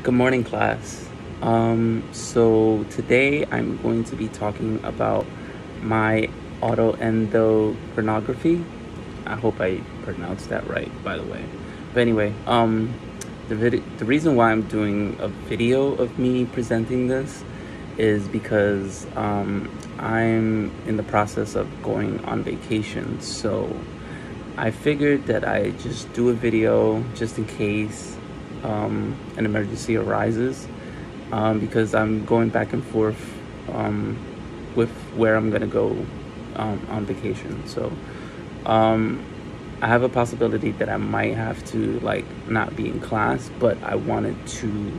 Good morning, class. So today I'm going to be talking about my autoendocrinography. I hope I pronounced that right, by the way. But anyway, the reason why I'm doing a video of me presenting this is because I'm in the process of going on vacation. So I figured that I just do a video just in case an emergency arises, because I'm going back and forth um, with where I'm gonna go on vacation. So I have a possibility that I might have to like not be in class, but I wanted to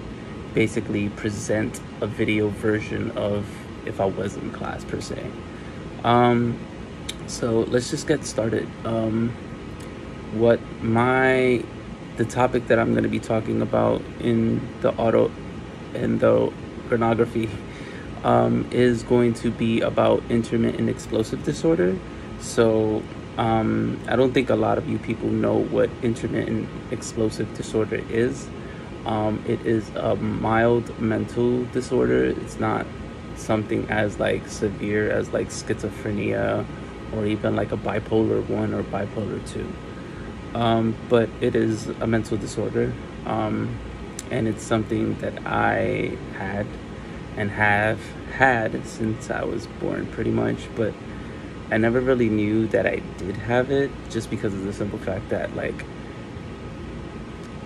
basically present a video version of if I was in class per se. Um, so let's just get started. What my the topic that I'm going to be talking about in the autoendocrinography is going to be about intermittent explosive disorder. So I don't think a lot of you people know what intermittent explosive disorder is. It is a mild mental disorder. It's not something as like severe as like schizophrenia or even like a bipolar 1 or bipolar 2. But it is a mental disorder, and it's something that I had and have had since I was born, pretty much. But I never really knew that I did have it, just because of the simple fact that, like,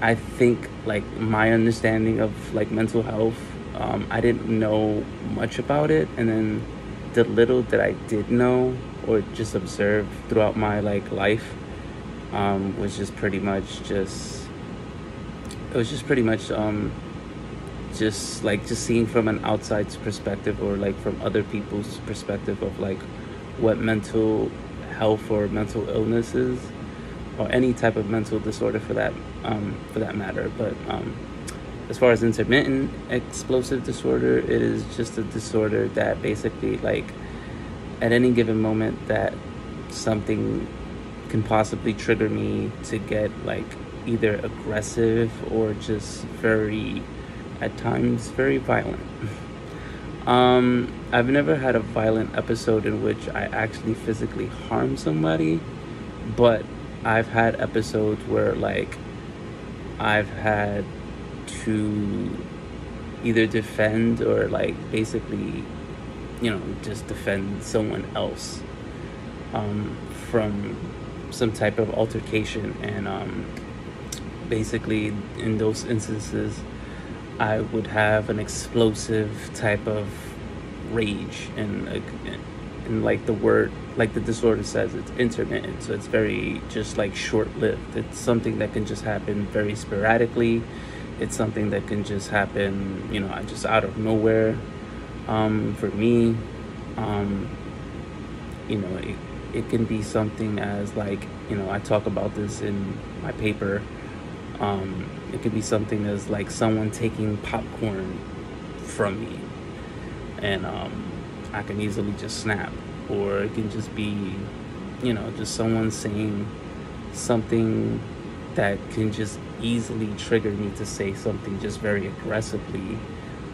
I think, like, my understanding of like mental health, I didn't know much about it, and then the little that I did know or just observe throughout my like life was just pretty much just it was just pretty much just seeing from an outside perspective, or like from other people's perspective of like what mental health or mental illness is, or any type of mental disorder for that matter. But as far as intermittent explosive disorder, it is just a disorder that basically, like, at any given moment that something can possibly trigger me to get like either aggressive or just very, at times, very violent. I've never had a violent episode in which I actually physically harm somebody, but I've had episodes where like I've had to either defend or like basically, just defend someone else from some type of altercation. And basically in those instances I would have an explosive type of rage, and like the word, like the disorder says, it's intermittent, so it's very just like short-lived. It's something that can just happen very sporadically. It's something that can just happen, just out of nowhere. For me, um, it can be something as like, I talk about this in my paper. It could be something as like someone taking popcorn from me, and I can easily just snap. Or it can just be, just someone saying something that can just easily trigger me to say something just very aggressively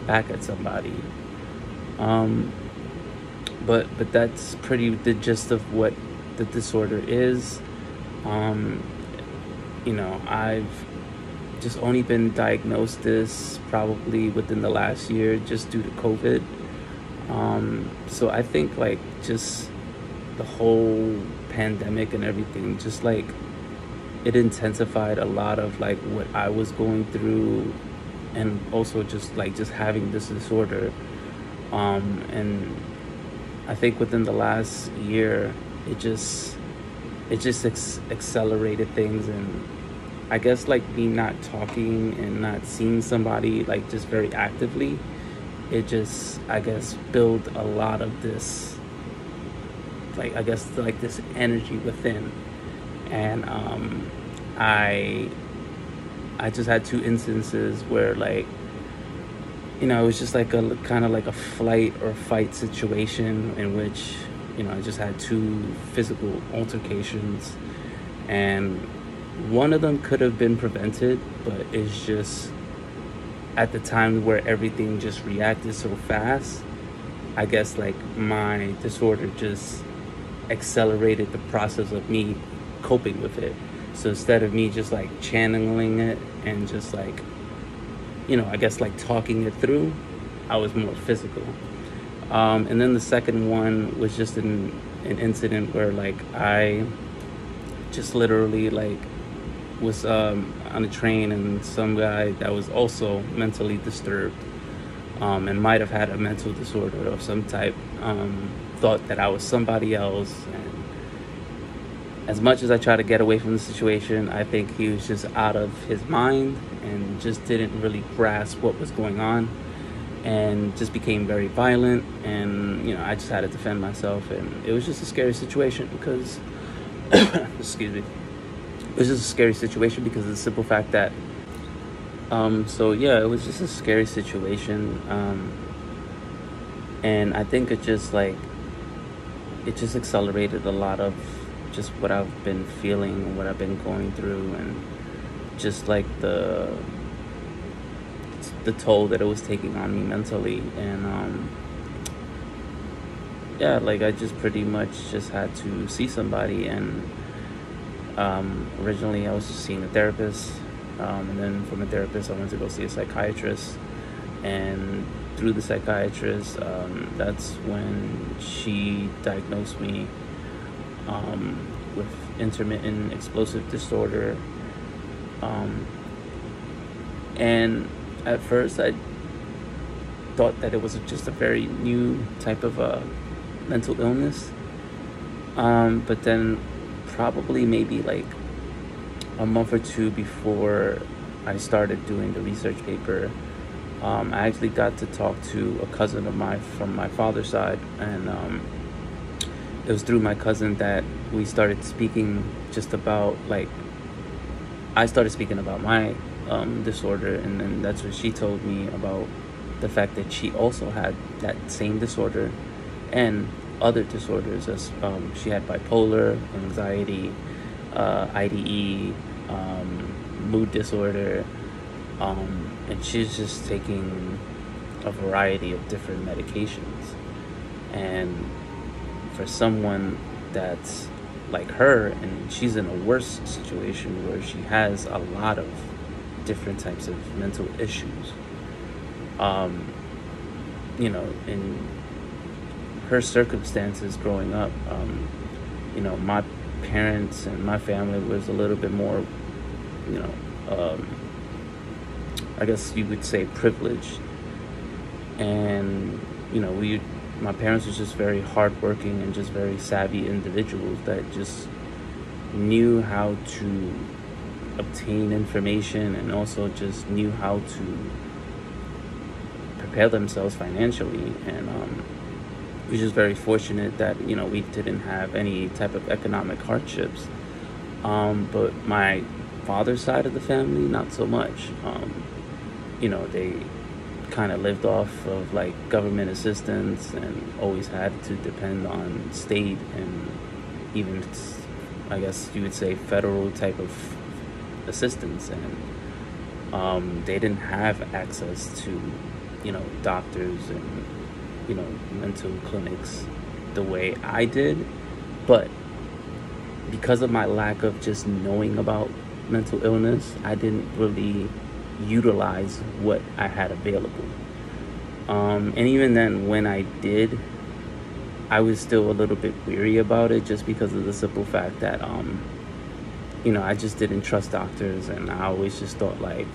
back at somebody. Um, but that's pretty the gist of what the disorder is. Um, I've just only been diagnosed this probably within the last year, just due to COVID. So I think like just the whole pandemic and everything, just like it intensified a lot of like what I was going through, and also just having this disorder. And I think within the last year, it just accelerated things. And I guess like me not talking and not seeing somebody like just very actively, it just, I guess, build a lot of this, like, I guess, like this energy within. And I I just had two instances where, like, it was just like a kind of like a flight or fight situation in which, I just had two physical altercations, and one of them could have been prevented, but it's just at the time where everything just reacted so fast, I guess like my disorder just accelerated the process of me coping with it. So instead of me just like channeling it and just like, I guess like talking it through, I was more physical. And then the second one was just an incident where like I just literally like was on a train, and some guy that was also mentally disturbed, and might have had a mental disorder of some type, thought that I was somebody else. And as much as I tried to get away from the situation, I think he was just out of his mind and just didn't really grasp what was going on, and just became very violent. And I just had to defend myself, and it was just a scary situation because excuse me, it was just a scary situation because of the simple fact that so yeah, it was just a scary situation. And I think it just accelerated a lot of just what I've been feeling, what I've been going through, and just like the toll that it was taking on me mentally. And yeah, like I just pretty much just had to see somebody. And originally I was just seeing a therapist, and then from a therapist I went to go see a psychiatrist. And through the psychiatrist, that's when she diagnosed me with intermittent explosive disorder. And at first I thought that it was just a very new type of mental illness, but then probably maybe like a month or two before I started doing the research paper, I actually got to talk to a cousin of mine from my father's side. And it was through my cousin that we started speaking just about like, I started speaking about my disorder. And then that's when she told me about the fact that she also had that same disorder and other disorders, as she had bipolar, anxiety, IDE, mood disorder, and she's just taking a variety of different medications. And for someone that's like her, and she's in a worse situation where she has a lot of different types of mental issues, in her circumstances growing up, my parents and my family was a little bit more, I guess you would say privileged. And my parents were just very hardworking and just very savvy individuals that just knew how to obtain information, and also just knew how to prepare themselves financially. And we're just very fortunate that we didn't have any type of economic hardships. But my father's side of the family, not so much. They kind of lived off of like government assistance, and always had to depend on state and even, I guess you would say, federal type of assistance. And they didn't have access to doctors and mental clinics the way I did. But because of my lack of just knowing about mental illness, I didn't really utilize what I had available. And even then, when I did, I was still a little bit weary about it, just because of the simple fact that I just didn't trust doctors. And I always just thought like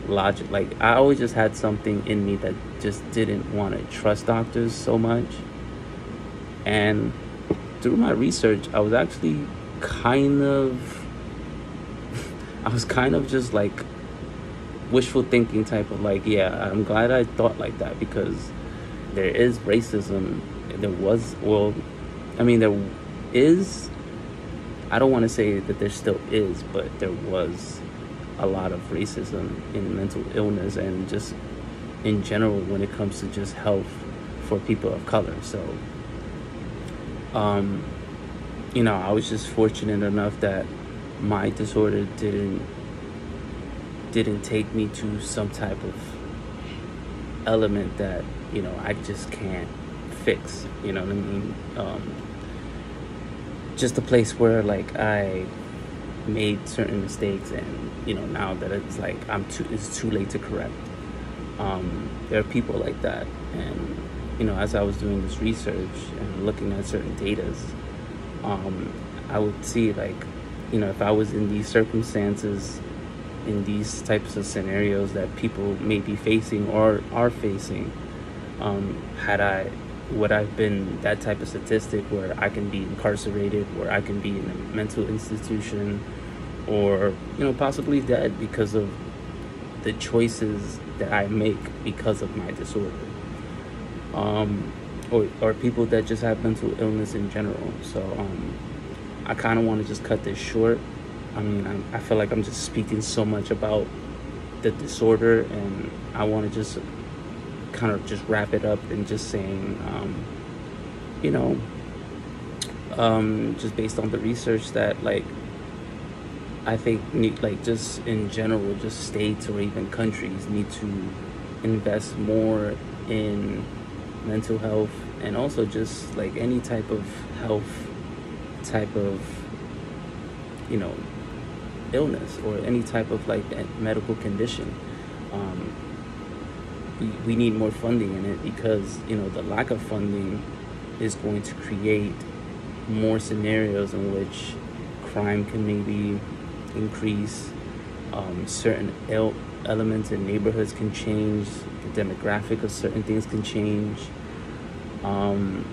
logic, like I always just had something in me that just didn't want to trust doctors so much. And through my research, I was actually kind of just like wishful thinking type of like, yeah, I'm glad I thought like that, because there is racism. There is, I don't want to say that there still is, but there was a lot of racism in mental illness, and just in general when it comes to just health for people of color. So I was just fortunate enough that my disorder didn't take me to some type of element that, I just can't fix. You know what I mean? Just a place where like I made certain mistakes, and now that it's like it's too late to correct. There are people like that, and as I was doing this research and looking at certain datas, I would see like, if I was in these circumstances, in these types of scenarios that people may be facing or are facing, would I've been that type of statistic where I can be incarcerated, where I can be in a mental institution, or possibly dead because of the choices that I make because of my disorder, or people that just have mental illness in general. So I kind of want to just cut this short. I mean, I feel like I'm just speaking so much about the disorder, and I want to just kind of just wrap it up and just saying, just based on the research that like I think like just in general, just states or even countries need to invest more in mental health, and also just like any type of health type of illness, or any type of like medical condition. We need more funding in it, because the lack of funding is going to create more scenarios in which crime can maybe increase, certain elements in neighborhoods can change, the demographic of certain things can change, and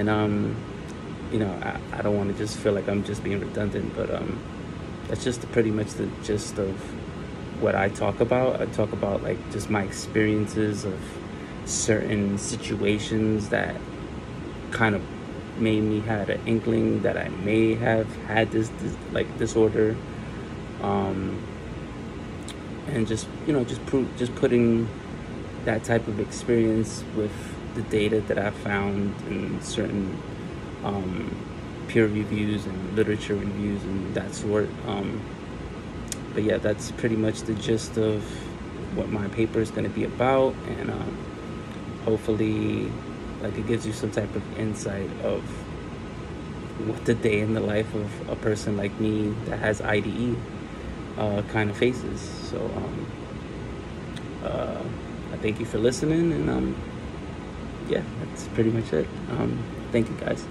I don't want to just feel like I'm just being redundant, but that's just pretty much the gist of what I talk about. I talk about like just my experiences of certain situations that kind of made me had an inkling that I may have had this like disorder, and just just putting that type of experience with the data that I found in certain peer reviews and literature reviews and that sort. But yeah, that's pretty much the gist of what my paper is going to be about, and hopefully like it gives you some type of insight of what the day in the life of a person like me that has IDE kind of faces. So I thank you for listening, and yeah, that's pretty much it. Thank you guys.